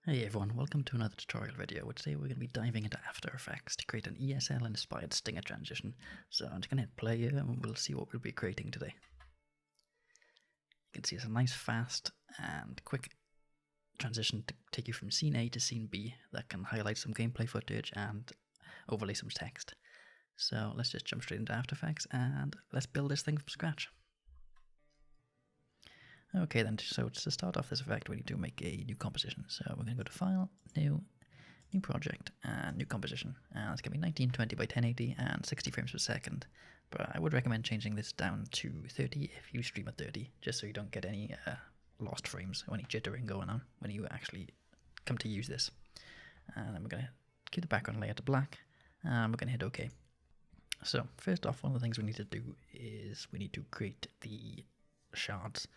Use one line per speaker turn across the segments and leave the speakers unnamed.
Hey everyone, welcome to another tutorial video, where today we're going to be diving into After Effects to create an ESL inspired stinger transition. So I'm just going to hit play here and we'll see what we'll be creating today. You can see it's a nice, fast and quick transition to take you from scene A to scene B that can highlight some gameplay footage and overlay some text. So let's just jump straight into After Effects and let's build this thing from scratch. Okay then, so to start off this effect we need to make a new composition. So we're going to go to File, New Project, and New Composition. And it's going to be 1920 by 1080 and 60 frames per second. But I would recommend changing this down to 30 if you stream at 30, just so you don't get any lost frames or any jittering going on when you actually come to use this. And then we're going to keep the background layer to black, and we're going to hit OK. So first off, one of the things we need to do is we need to create the shards.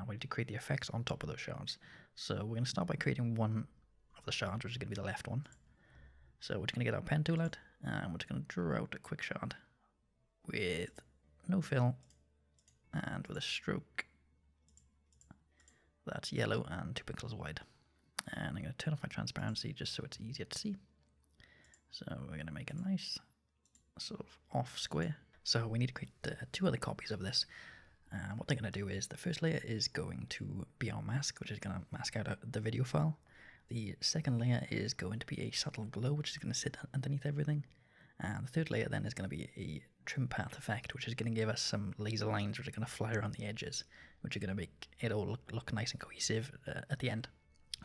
We need to create the effects on top of those shards. So we're going to start by creating one of the shards, which is going to be the left one. So we're just going to get our pen tool out, and we're just going to draw out a quick shard with no fill and with a stroke that's yellow and 2 pixels wide. And I'm going to turn off my transparency just so it's easier to see. So we're going to make a nice sort of off square. So we need to create 2 other copies of this. And what they're going to do is the first layer is going to be our mask, which is going to mask out the video file. The second layer is going to be a subtle glow, which is going to sit underneath everything. And the third layer then is going to be a trim path effect, which is going to give us some laser lines which are going to fly around the edges, which are going to make it all look nice and cohesive at the end.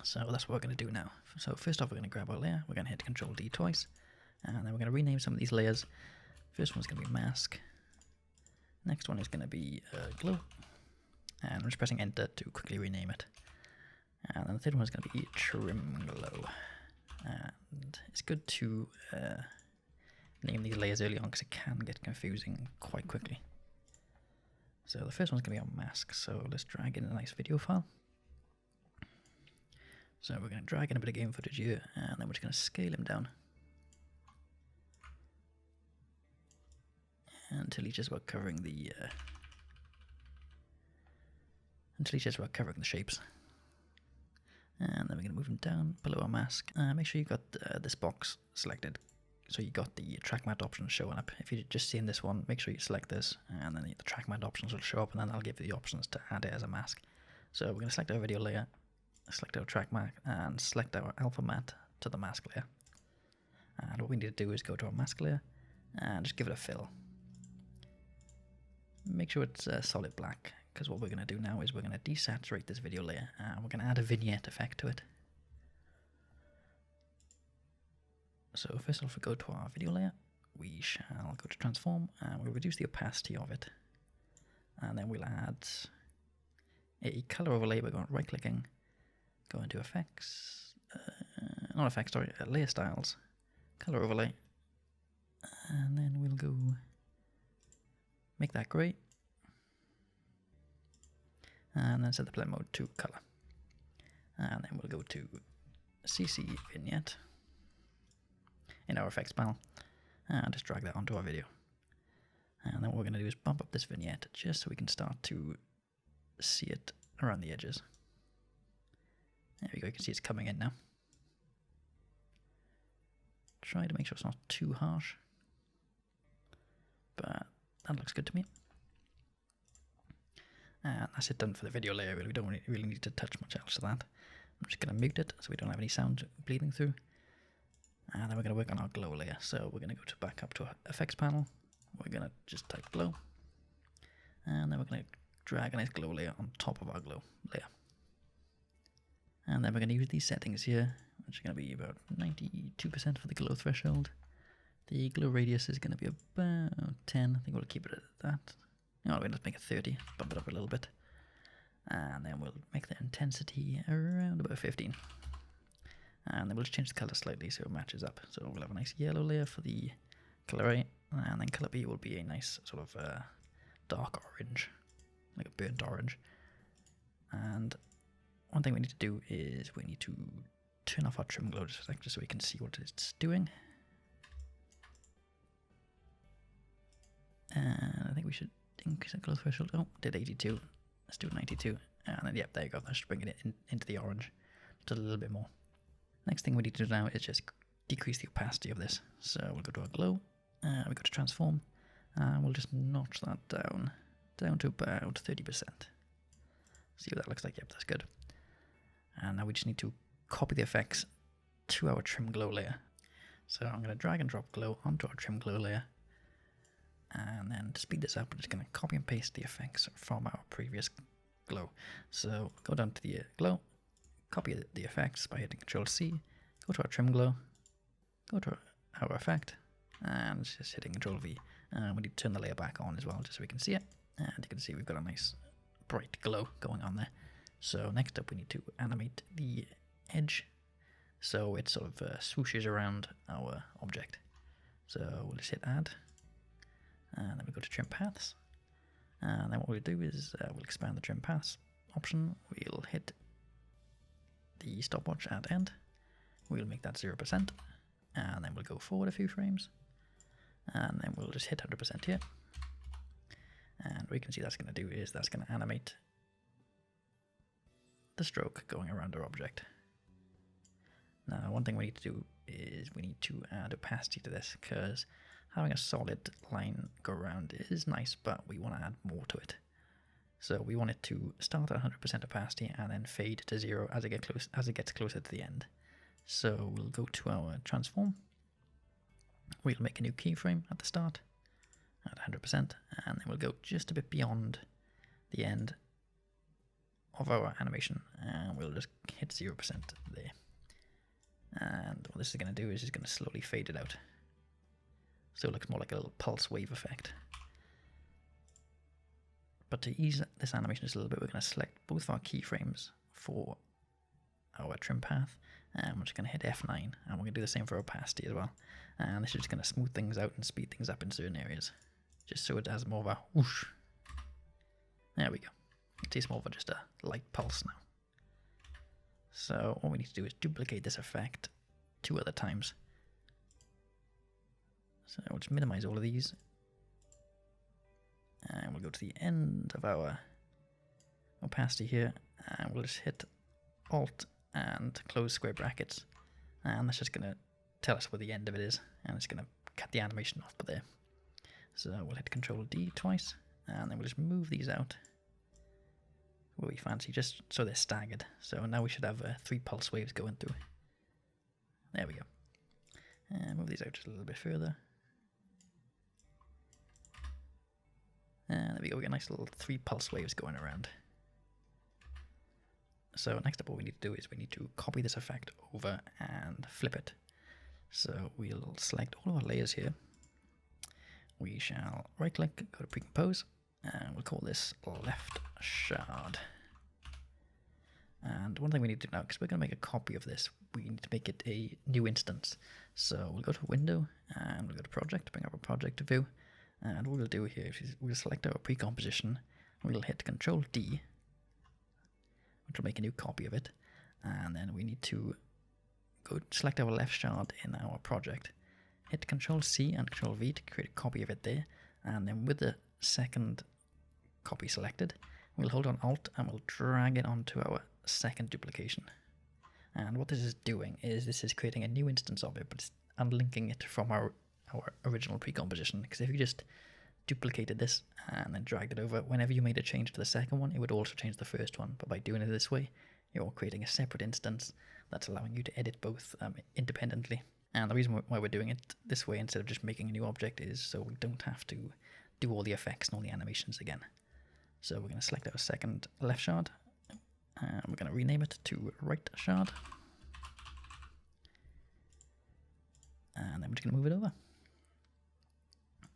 So that's what we're going to do now. So first off, we're going to grab our layer, we're going to hit Control D twice, and then we're going to rename some of these layers. First one's going to be mask. Next one is going to be glow, and I'm just pressing enter to quickly rename it. And then the third one is going to be trim glow. And it's good to name these layers early on because it can get confusing quite quickly. So the first one's going to be our mask, so let's drag in a nice video file. So we're going to drag in a bit of game footage here, and then we're just going to scale him down until he's just about covering the shapes. And then we're going to move him down below our mask. Make sure you've got this box selected, so you got the track matte options showing up. If you're just seeing this one, make sure you select this, and then the track matte options will show up, and then I'll give you the options to add it as a mask. So we're going to select our video layer, select our track matte, and select our alpha matte to the mask layer. And what we need to do is go to our mask layer and just give it a fill. Make sure it's solid black, because what we're going to do now is we're going to desaturate this video layer and we're going to add a vignette effect to it. So first off, we go to our video layer, we shall go to transform and we'll reduce the opacity of it, and then we'll add a color overlay by going right clicking, go into effects, layer styles, color overlay, and then we'll go make that grey, and then set the blend mode to color, and then we'll go to CC vignette in our effects panel and just drag that onto our video. And then what we're going to do is bump up this vignette just so we can start to see it around the edges. There we go, you can see it's coming in now. Try to make sure it's not too harsh, but that looks good to me. And that's it done for the video layer. We don't really need to touch much else to that. I'm just going to mute it so we don't have any sound bleeding through. And then we're going to work on our glow layer. So we're going to go back up to our effects panel. We're going to just type glow. And then we're going to drag a nice glow layer on top of our glow layer. And then we're going to use these settings here, which are going to be about 92% for the glow threshold. The glow radius is going to be about 10. I think we'll keep it at that. No, we'll just make it 30, bump it up a little bit. And then we'll make the intensity around about 15. And then we'll just change the color slightly so it matches up. So we'll have a nice yellow layer for the color A, and then color B will be a nice sort of dark orange, like a burnt orange. And one thing we need to do is we need to turn off our trim glow just so we can see what it's doing. And I think we should increase the glow threshold. Oh, did 82. Let's do 92. And then, yep, there you go. That should bring it into the orange just a little bit more. Next thing we need to do now is just decrease the opacity of this. So we'll go to our glow, we go to transform, and we'll just notch that down to about 30%. See what that looks like. Yep, that's good. And now we just need to copy the effects to our trim glow layer. So I'm going to drag and drop glow onto our trim glow layer. And then to speed this up, we're just going to copy and paste the effects from our previous glow. So go down to the glow, copy the effects by hitting Control C, go to our trim glow, go to our effect, and just hitting Control V. And we need to turn the layer back on as well, just so we can see it. And you can see we've got a nice bright glow going on there. So next up we need to animate the edge so it sort of swooshes around our object. So we'll just hit add, and then we go to trim paths, and then what we'll do is we'll expand the trim paths option. We'll hit the stopwatch at end, we'll make that 0%, and then we'll go forward a few frames, and then we'll just hit 100% here. And what you can see that's going to do is that's going to animate the stroke going around our object. Now, one thing we need to do is we need to add opacity to this, because having a solid line go around is nice, but we want to add more to it. So we want it to start at 100% opacity and then fade to 0 as it gets closer to the end. So we'll go to our transform. We'll make a new keyframe at the start at 100%, and then we'll go just a bit beyond the end of our animation, and we'll just hit 0% there. And what this is going to do is it's going to slowly fade it out, so it looks more like a little pulse wave effect. But to ease this animation just a little bit, we're going to select both of our keyframes for our trim path, and we're just going to hit F9, and we're going to do the same for opacity as well. And this is just going to smooth things out and speed things up in certain areas, just so it has more of a whoosh. There we go. It's more of just a light pulse now. So what we need to do is duplicate this effect 2 other times. So we'll just minimize all of these, and we'll go to the end of our opacity here, and we'll just hit Alt and close square brackets, and that's just going to tell us where the end of it is, and it's going to cut the animation off there. So we'll hit Control D twice, and then we'll just move these out where we fancy, just so they're staggered. So now we should have 3 pulse waves going through. There we go. And move these out just a little bit further. And there we go, we get nice little 3 pulse waves going around. So next up what we need to do is we need to copy this effect over and flip it. So we'll select all of our layers here. We shall right click, go to pre-compose, and we'll call this left shard. And one thing we need to do now, because we're going to make a copy of this, we need to make it a new instance. So we'll go to Window, and we'll go to Project, bring up a project view. And what we'll do here is we'll select our pre-composition, we'll hit Control D, which will make a new copy of it. And then we need to go select our left shard in our project, hit Control C and Control V to create a copy of it there. And then with the second copy selected, we'll hold on Alt and we'll drag it onto our second duplication. And what this is doing is this is creating a new instance of it, but it's unlinking it from our original pre-composition. Because if you just duplicated this and then dragged it over, whenever you made a change to the second one, it would also change the first one. But by doing it this way, you're creating a separate instance that's allowing you to edit both independently. And the reason why we're doing it this way instead of just making a new object is so we don't have to do all the effects and all the animations again. So we're going to select our second left shard, and we're going to rename it to right shard. And then we're just going to move it over.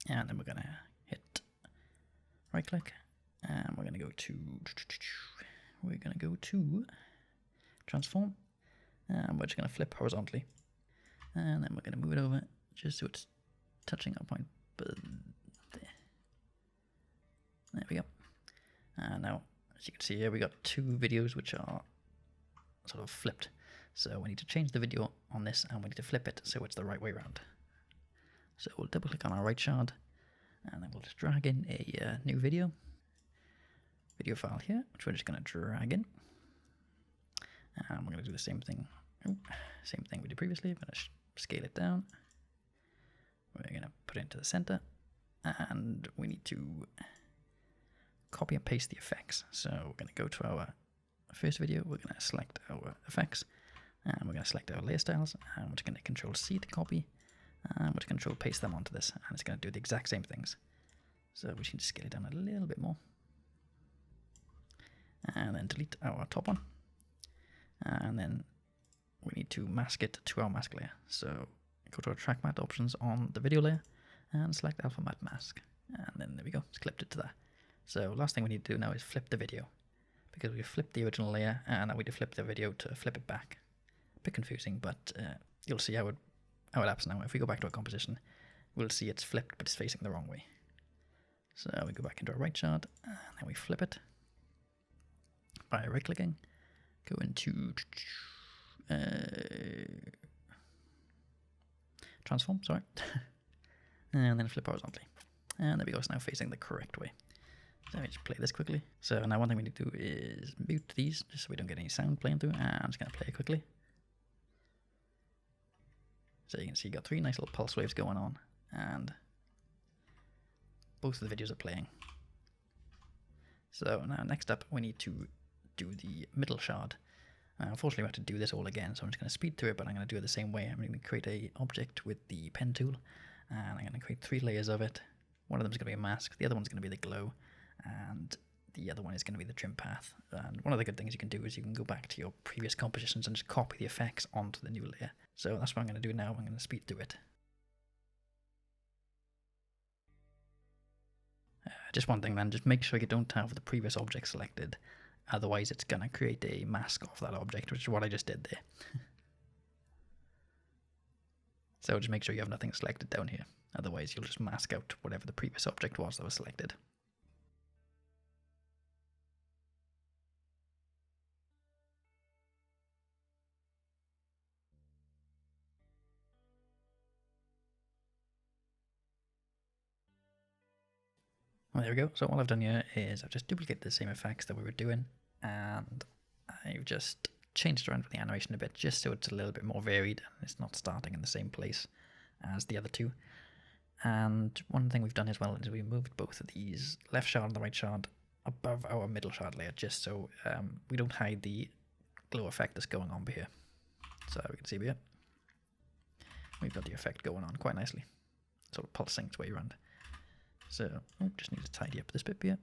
And then we're going to hit right click, and we're going to go to transform, and we're just going to flip horizontally. And then we're going to move it over just so it's touching our point. There we go. And now, as you can see here, we got 2 videos which are sort of flipped. So we need to change the video on this, and we need to flip it so it's the right way around. So we'll double click on our right shard, and then we'll just drag in a new video file here, which we're just going to drag in. And we're going to do the same thing same thing we did previously. I'm going to scale it down. We're going to put it into the center, and we need to copy and paste the effects. So we're going to go to our first video, we're going to select our effects, and we're going to select our layer styles, and we're just going to Control C to copy, and we're just going to Control paste them onto this, and it's going to do the exact same things. So we just need to scale it down a little bit more, and then delete our top one, and then we need to mask it to our mask layer. So go to our track matte options on the video layer and select alpha matte mask, and then there we go, it's clipped it to that. So last thing we need to do now is flip the video, because we flipped the original layer and now we need to flip the video to flip it back. A bit confusing, but you'll see how it happens now. If we go back to our composition, we'll see it's flipped, but it's facing the wrong way. So we go back into our right shard, and then we flip it by right-clicking. Go into transform, sorry, and then flip horizontally. And there we go, it's now facing the correct way. So let me just play this quickly. So now one thing we need to do is mute these, just so we don't get any sound playing through. And I'm just going to play it quickly. So you can see you got 3 nice little pulse waves going on, and both of the videos are playing. So now next up we need to do the middle shard. Unfortunately we have to do this all again, so I'm just going to speed through it, but I'm going to do it the same way. I'm going to create an object with the pen tool, and I'm going to create 3 layers of it. One of them is going to be a mask, the other one's going to be the glow, and the other one is going to be the trim path. And one of the good things you can do is you can go back to your previous compositions and just copy the effects onto the new layer. So that's what I'm going to do now. I'm going to speed through it. Just one thing then, just make sure you don't have the previous object selected, otherwise it's going to create a mask of that object, which is what I just did there. So just make sure you have nothing selected down here, otherwise you'll just mask out whatever the previous object was that was selected. Well, there we go. So all I've done here is I've just duplicated the same effects that we were doing, and I've just changed around with the animation a bit, just so it's a little bit more varied and it's not starting in the same place as the other two. And one thing we've done as well is we moved both of these left shard and the right shard above our middle shard layer, just so we don't hide the glow effect that's going on here. So we can see here, we've got the effect going on quite nicely, sort of pulsing its way around. So, just need to tidy up this bit here.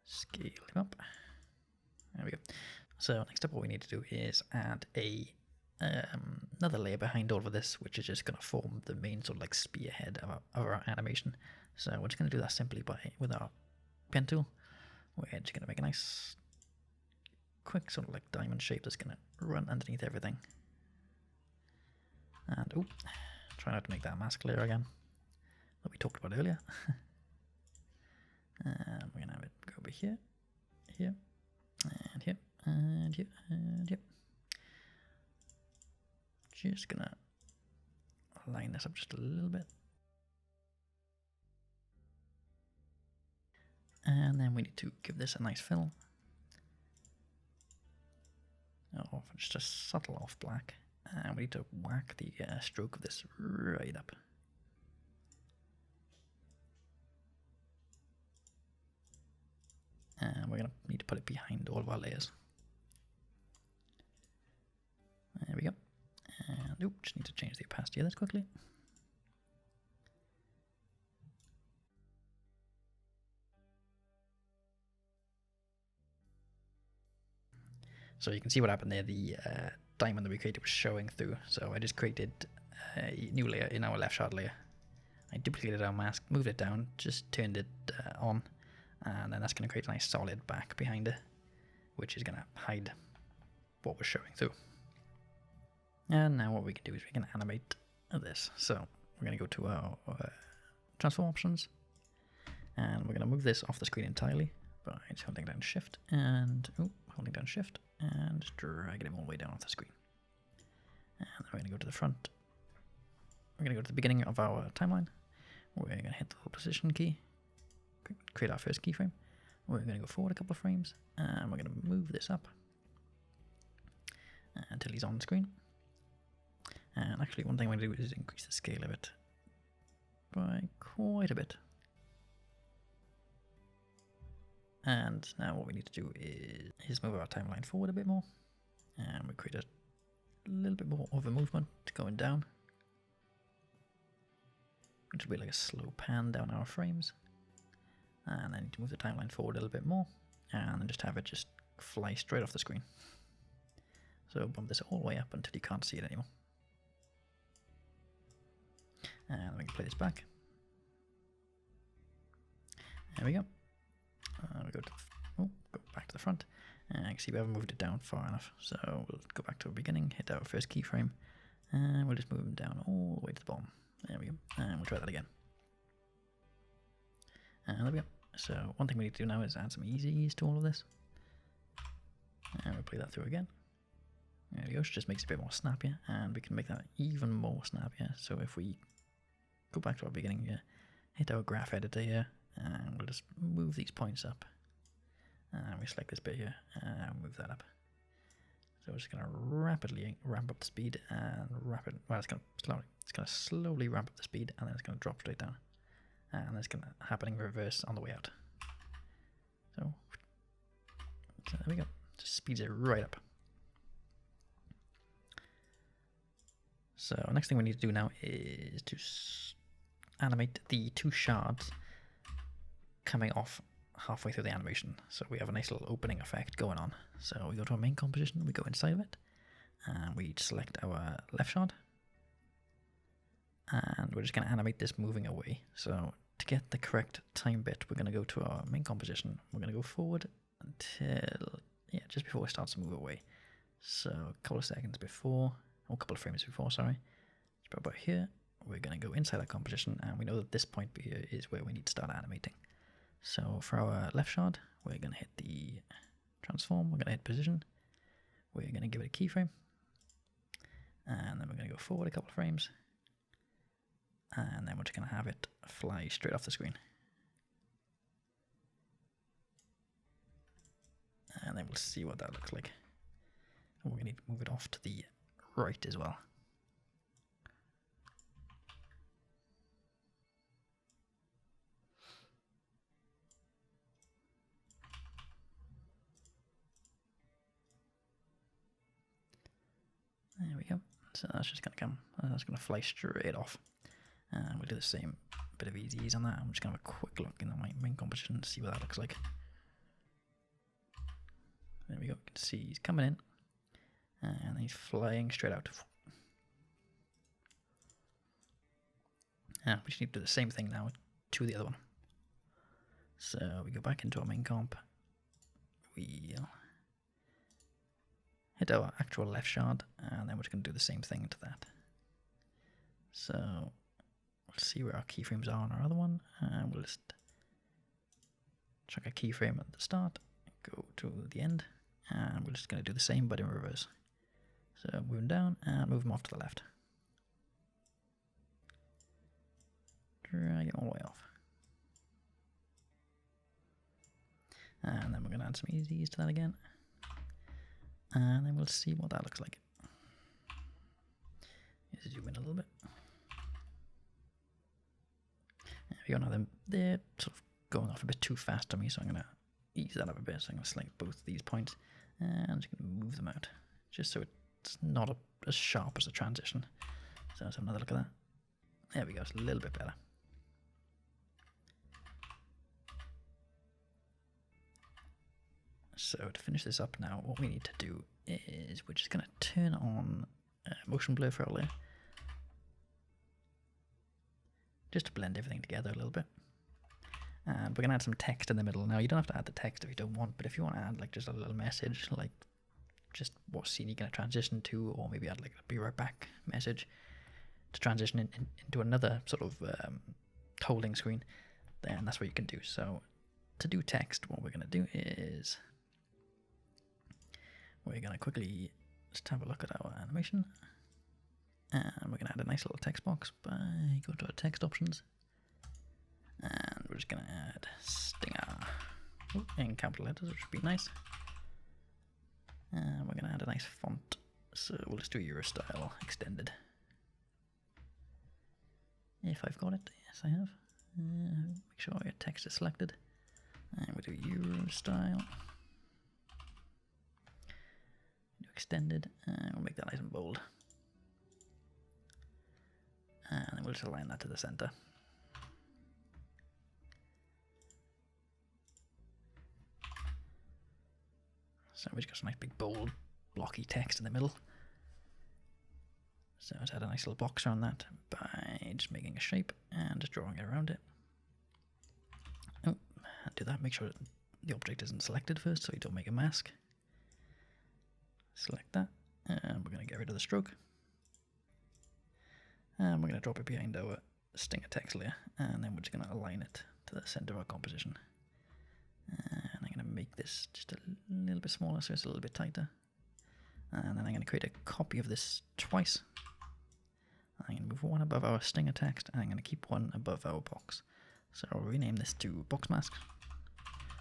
Scale him up. There we go. So next up what we need to do is add another layer behind all of this, which is just going to form the main sort of like spearhead of our animation. So we're just going to do that simply with our pen tool. We're just going to make a nice quick sort of like diamond shape that's going to run underneath everything. And try not to make that a mask layer again that we talked about earlier. And we're going to have it go over here, here, and here, and here, and here. Just going to line this up just a little bit. And then we need to give this a nice fill. Just a subtle off black. And we need to whack the stroke of this right up. And we're going to need to put it behind all of our layers. There we go. And just need to change the opacity of this quickly. So you can see what happened there. The diamond that we created was showing through. So I just created a new layer in our left shard layer. I duplicated our mask, moved it down, just turned it on. And then that's going to create a nice solid back behind it, which is going to hide what we're showing through. And now what we can do is we can animate this. So we're going to go to our transform options, and we're going to move this off the screen entirely by just holding down shift and holding down shift and just dragging him all the way down off the screen. And then we're going to go to the front. We're going to go to the beginning of our timeline. We're going to hit the position key, create our first keyframe. We're going to go forward a couple of frames, and we're going to move this up. until he's on screen. And actually one thing I'm going to do is increase the scale of it by quite a bit. And now what we need to do is move our timeline forward a bit more. And we create a little bit more of a movement going down. Which will be like a slow pan down our frames. And I need to move the timeline forward a little bit more. And then just have it just fly straight off the screen. So bump this all the way up until you can't see it anymore. And we can play this back. There we go. We go back to the front. And you can see we haven't moved it down far enough. So we'll go back to the beginning, hit our first keyframe, and we'll just move them down all the way to the bottom. There we go. And we'll try that again. And there we go. So one thing we need to do now is add some easies to all of this. And we'll play that through again. There we go. Just makes it a bit more snappier, and we can make that even more snappier. So if we go back to our beginning here, hit our graph editor here, and we'll just move these points up. And we select this bit here and move that up. So we're just going to rapidly ramp up the speed and it's going to slowly ramp up the speed, and then it's going to drop straight down. And it's going to happen in reverse on the way out. So there we go. Just speeds it right up. So next thing we need to do now is to animate the two shards coming off halfway through the animation. So we have a nice little opening effect going on. So we go to our main composition, we go inside of it, and we select our left shard, and we're just going to animate this moving away. So to get the correct time bit, we're going to go to our main composition, we're going to go forward until, just before it starts to move away. So a couple of seconds before, or a couple of frames before, sorry. So about here, we're going to go inside our composition, and we know that this point here is where we need to start animating. So for our left shard, we're going to hit the transform, we're going to hit position, we're going to give it a keyframe, and then we're going to go forward a couple of frames, and then we're just going to have it fly straight off the screen. And then we'll see what that looks like. And we're going to need to move it off to the right as well. There we go. So that's just going to come, that's going to fly straight off. And we'll do the same bit of ease on that. I'm just going to have a quick look in my main composition and see what that looks like. There we go. You can see he's coming in, and he's flying straight out. We just need to do the same thing now to the other one. So we go back into our main comp. We'll hit our actual left shard, and then we're just going to do the same thing to that. So we'll see where our keyframes are on our other one, and we'll just chuck a keyframe at the start, go to the end, and we're just going to do the same but in reverse. So move them down and move them off to the left. Drag it all the way off. And then we're going to add some easies to that again. And then we'll see what that looks like. Let's zoom in a little bit. There we go. Now they're sort of going off a bit too fast to me, so I'm going to ease that up a bit. So I'm going to select both these points and I'm just going to move them out, just so it's not as sharp as a transition. So let's have another look at that. There we go. It's a little bit better. So to finish this up now, what we need to do is we're just going to turn on motion blur for our layer, just to blend everything together a little bit. And we're going to add some text in the middle. Now you don't have to add the text if you don't want, but if you want to add like just a little message, like just what scene you're going to transition to, or maybe add like a be right back message to transition into another sort of holding screen, then that's what you can do. So to do text, what we're going to do is we're going to quickly just have a look at our animation, and we're going to add a nice little text box by go to our text options, and we're just going to add stinger in capital letters, which would be nice. And we're going to add a nice font So we'll just do Euro style extended. If I've got it, yes I have. Make sure your text is selected. And we'll do Euro style. Do extended, and we'll make that nice and bold. And then we'll just align that to the center. So we've got some nice big bold blocky text in the middle. So let's add a nice little box around that by just making a shape and just drawing it around it. Oh, do that, make sure the object isn't selected first so you don't make a mask. Select that, and we're going to get rid of the stroke. And we're going to drop it behind our stinger text layer, and then we're just going to align it to the center of our composition. And I'm going to make this just a little bit smaller so it's a little bit tighter. And then I'm going to create a copy of this twice. I'm going to move one above our stinger text, and I'm going to keep one above our box. So I'll rename this to box mask,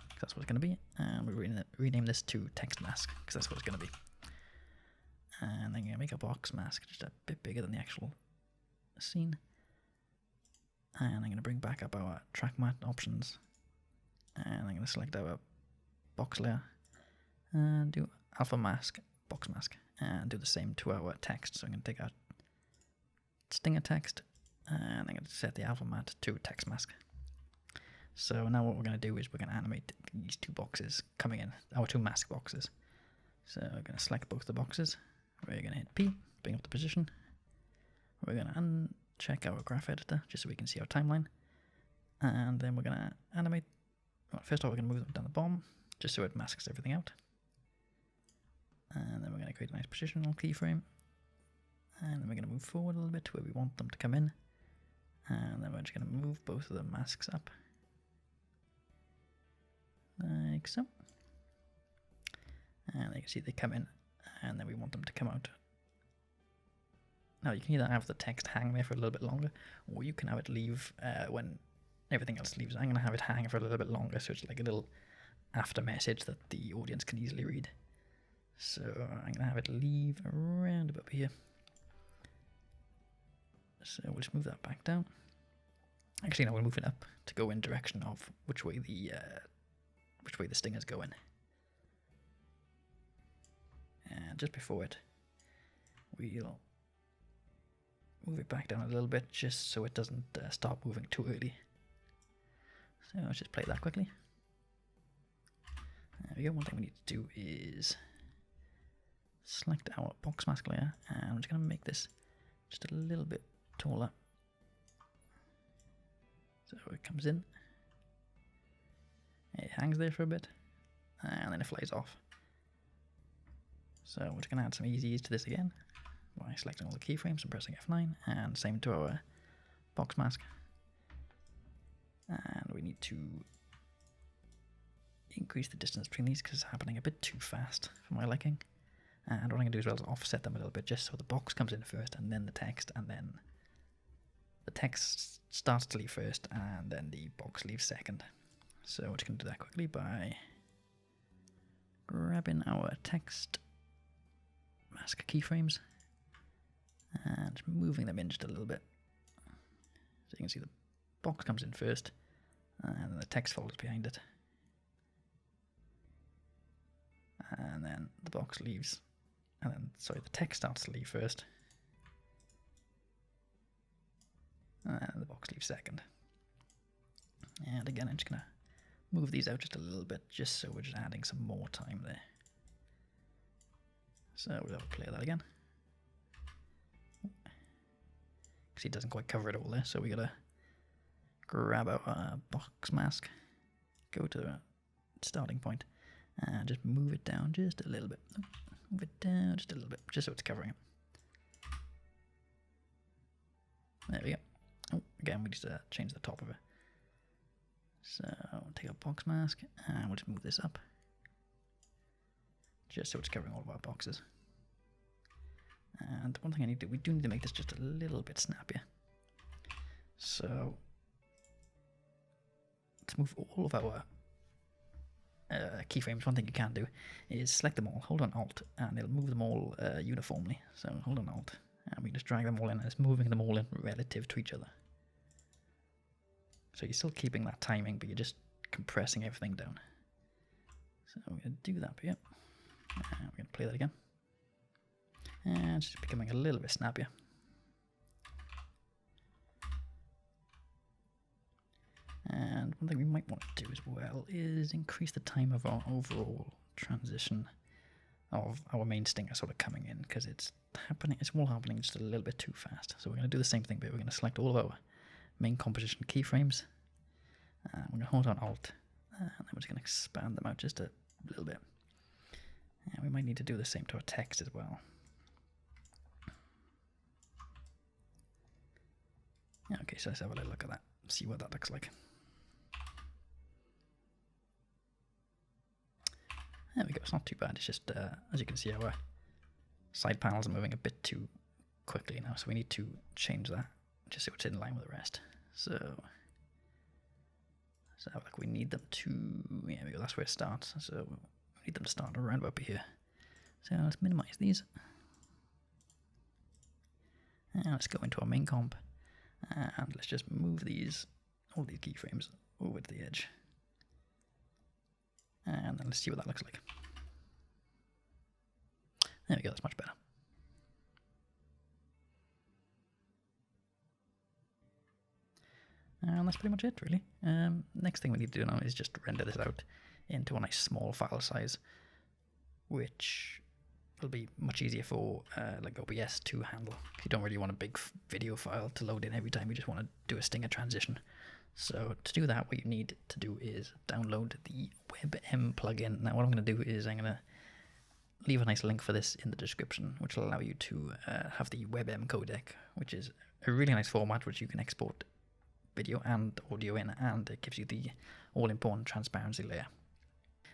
because that's what it's going to be. And we'll rename this to text mask, because that's what it's going to be. And then I'm going to make a box mask just a bit bigger than the actual scene. And I'm going to bring back up our track matte options. And I'm going to select our box layer and do alpha mask, box mask, and do the same to our text. So I'm going to take our stinger text and I'm going to set the alpha matte to text mask. So now what we're going to do is we're going to animate these two boxes coming in, our two mask boxes. So we're going to select both the boxes. We're going to hit P, bring up the position. We're going to uncheck our graph editor just so we can see our timeline. And then we're going to animate. Well, first of all, we're going to move them down the bottom just so it masks everything out. And then we're going to create a nice positional keyframe. And then we're going to move forward a little bit to where we want them to come in. And then we're just going to move both of the masks up. Like so. And you can see they come in. And then we want them to come out. Now you can either have the text hang there for a little bit longer, or you can have it leave when everything else leaves. I'm going to have it hang for a little bit longer, so it's like a little after message that the audience can easily read. So I'm going to have it leave around about here. So we'll just move that back down. Actually, no, we'll move it up to go in direction of which way the stingers go in. And just before it, we'll move it back down a little bit just so it doesn't start moving too early. So let's just play that quickly. There we go. One thing we need to do is select our box mask layer, and I'm just going to make this just a little bit taller. So it comes in, it hangs there for a bit, and then it flies off. So we're just going to add some easy ease to this again by selecting all the keyframes and pressing F9, and same to our box mask. And we need to increase the distance between these because it's happening a bit too fast for my liking. And what I'm going to do as well is offset them a little bit just so the box comes in first and then the text, and then the text starts to leave first and then the box leaves second. So we're just going to do that quickly by grabbing our text mask keyframes and moving them in just a little bit. So you can see the box comes in first and then the text follows behind it. And then the box leaves, and then, sorry, the text starts to leave first. And the box leaves second. And again, I'm just going to move these out just a little bit, just so we're just adding some more time there. So we'll play that again. Because it doesn't quite cover it all there, so we got to grab our box mask, go to the starting point, and just move it down just a little bit. Move it down just a little bit, just so it's covering it. There we go. Oh, again, we just change the top of it. So we'll take our box mask and we'll just move this up, just so it's covering all of our boxes. And one thing I need to do, we do need to make this just a little bit snappier. So let's move all of our keyframes, one thing you can do is select them all, hold on Alt, and it'll move them all uniformly. So hold on Alt, and we just drag them all in, and it's moving them all in relative to each other. So you're still keeping that timing, but you're just compressing everything down. So we're going to do that bit. And we're going to play that again. And it's just becoming a little bit snappier. And one thing we might want to do as well is increase the time of our overall transition of our main stinger sort of coming in, because it's all happening just a little bit too fast. So we're going to do the same thing, but we're going to select all of our main composition keyframes. We're going to hold on Alt, and then we're just going to expand them out just a little bit. And we might need to do the same to our text as well. Okay, so let's have a little look at that, see what that looks like. There we go, it's not too bad. It's just, as you can see, our side panels are moving a bit too quickly now, so we need to change that just so it's in line with the rest. So like we need them to, yeah, there we go, that's where it starts. So we need them to start around up here. So let's minimize these. And let's go into our main comp. And let's just move all these keyframes over to the edge. And then let's see what that looks like. There we go, that's much better. And that's pretty much it, really. Next thing we need to do now is just render this out into a nice small file size, which will be much easier for like OBS to handle. You don't really want a big video file to load in every time, you just want to do a stinger transition. So to do that, what you need to do is download the WebM plugin. Now what I'm going to do is I'm going to leave a nice link for this in the description, which will allow you to have the WebM Codec, which is a really nice format which you can export video and audio in, and it gives you the all-important transparency layer.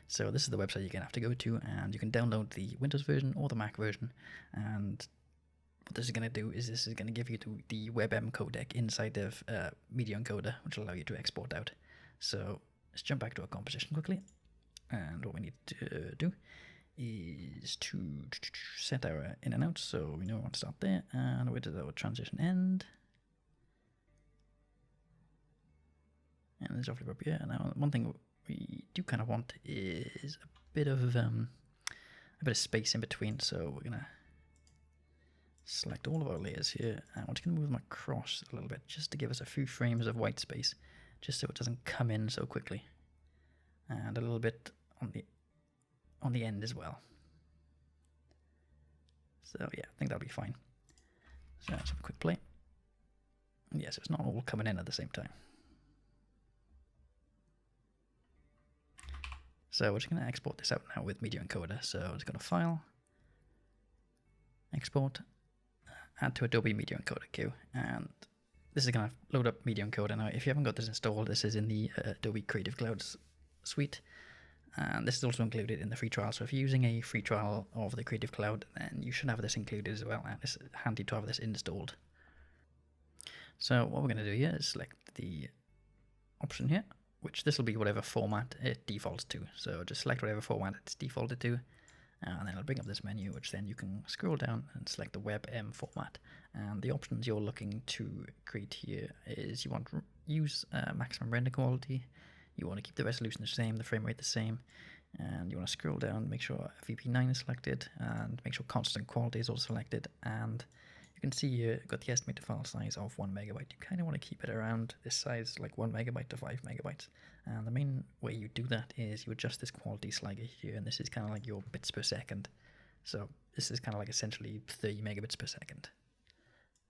So this is the website you're going to have to go to, and you can download the Windows version or the Mac version. And what this is going to do is this is going to give you the WebM codec inside of Media Encoder, which will allow you to export out. So let's jump back to our composition quickly. And what we need to do is to set our in and out. So we know we want to start there. And where does our transition end? And there's roughly up here. Now one thing we do kind of want is a bit of space in between. So we're gonna select all of our layers here, and we're just gonna move them across a little bit, just to give us a few frames of white space, just so it doesn't come in so quickly, and a little bit on the end as well. So yeah, I think that'll be fine. So let's have a quick play. Yeah, so it's not all coming in at the same time. So we're just going to export this out now with Media Encoder. So let's go to File, Export, Add to Adobe Media Encoder queue, and this is going to load up Media Encoder. Now, if you haven't got this installed, this is in the Adobe Creative Cloud suite, and this is also included in the free trial. So if you're using a free trial of the Creative Cloud, then you should have this included as well, and it's handy to have this installed. So what we're going to do here is select the option here, which this will be whatever format it defaults to. So just select whatever format it's defaulted to, and then it'll bring up this menu, which then you can scroll down and select the WebM format. And the options you're looking to create here is you want to use maximum render quality, you want to keep the resolution the same, the frame rate the same, and you want to scroll down, make sure VP9 is selected, and make sure constant quality is also selected. And you can see here, got the estimated file size of 1 megabyte. You kind of want to keep it around this size, like 1 megabyte to 5 megabytes. And the main way you do that is you adjust this quality slider here, and this is kind of like your bits per second. So this is kind of like essentially 30 megabits per second.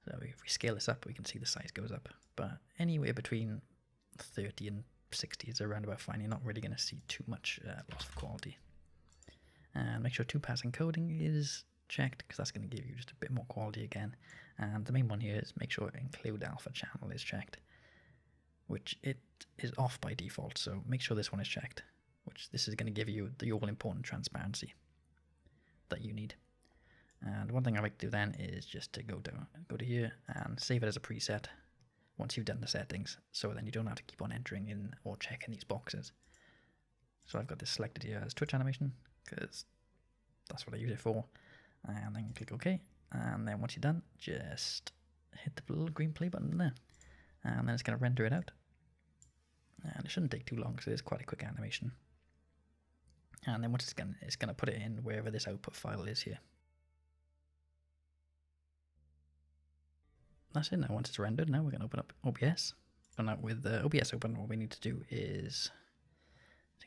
So if we scale this up, we can see the size goes up. But anywhere between 30 and 60 is around about fine. You're not really going to see too much loss of quality. And make sure 2-pass encoding is checked, because that's going to give you just a bit more quality again. And the main one here is make sure include alpha channel is checked, which it is off by default, so make sure this one is checked, which this is going to give you the all-important transparency that you need. And one thing I like to do then is just to go to here and save it as a preset once you've done the settings, so then you don't have to keep on entering in or checking these boxes. So I've got this selected here as Twitch animation because that's what I use it for. And then click OK. And then once you're done, just hit the little green play button there. And then it's going to render it out. And it shouldn't take too long because it is quite a quick animation. And then once it's going to put it in wherever this output file is here. That's it now. Once it's rendered, now we're going to open up OBS. So now with OBS open, what we need to do is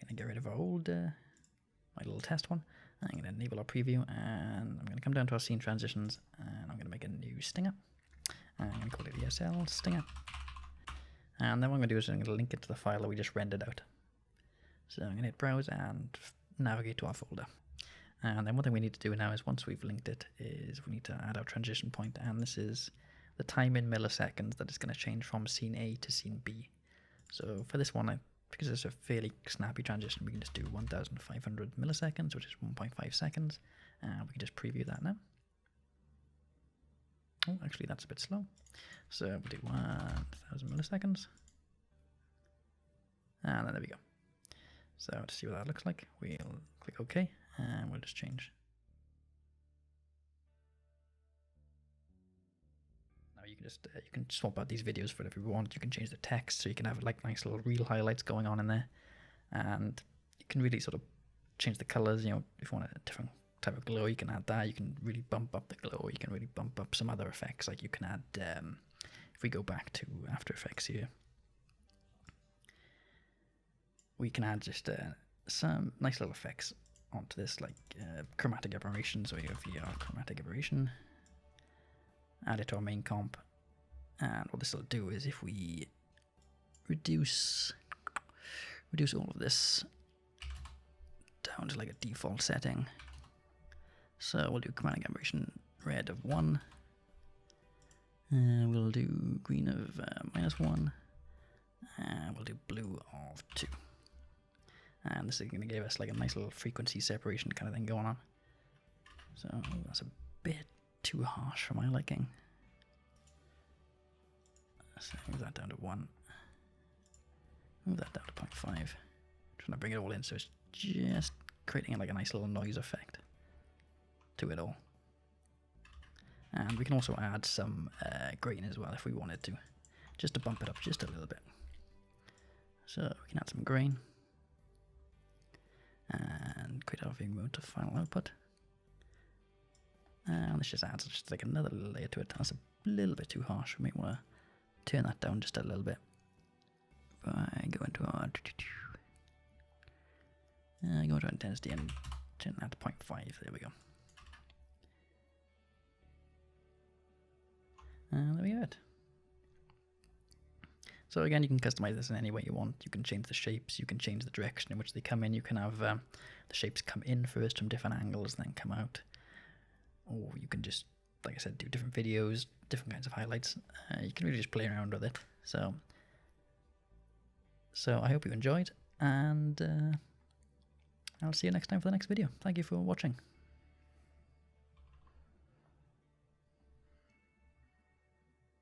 going to get rid of our old, my little test one. I'm going to enable our preview, and I'm going to come down to our scene transitions, and I'm going to make a new stinger. And I'm going to call it ESL stinger. And then what I'm going to do is I'm going to link it to the file that we just rendered out. So I'm going to hit browse and navigate to our folder. And then one thing we need to do now is once we've linked it is we need to add our transition point, and this is the time in milliseconds that it's going to change from scene A to scene B. So for this one, because it's a fairly snappy transition, we can just do 1500 milliseconds, which is 1.5 seconds, and we can just preview that now. Oh, actually that's a bit slow. So we'll do 1000 milliseconds. And then there we go. So to see what that looks like, we'll click OK, and we'll just change. Now you can just you can swap out these videos for whatever you want. You can change the text, so you can have like nice little reel highlights going on in there, and you can really sort of change the colors. You know, if you want a different type of glow, you can add that. You can really bump up the glow. You can really bump up some other effects. Like you can add, if we go back to After Effects here, we can add just some nice little effects onto this, like chromatic aberration. So you have here chromatic aberration, add it to our main comp, and what this will do is if we reduce all of this down to like a default setting. So we'll do chromatic aberration red of 1, we'll do green of -1, and we'll do blue of 2. And this is going to give us like a nice little frequency separation kind of thing going on. So that's a bit too harsh for my liking. So move that down to 1. Move that down to 0.5. Trying to bring it all in so it's just creating like a nice little noise effect to it all. And we can also add some grain as well if we wanted to, just to bump it up just a little bit. So we can add some grain and create our viewing mode to final output. And this just adds just like another layer to it. That's a little bit too harsh. We may want to turn that down just a little bit. Right, go into our intensity and turn that to 0.5. There we go. And there we have it. So again, you can customize this in any way you want. You can change the shapes, you can change the direction in which they come in. You can have the shapes come in first from different angles, then come out. Or you can just, like I said, do different videos, different kinds of highlights. You can really just play around with it. So I hope you enjoyed, and I'll see you next time for the next video. Thank you for watching.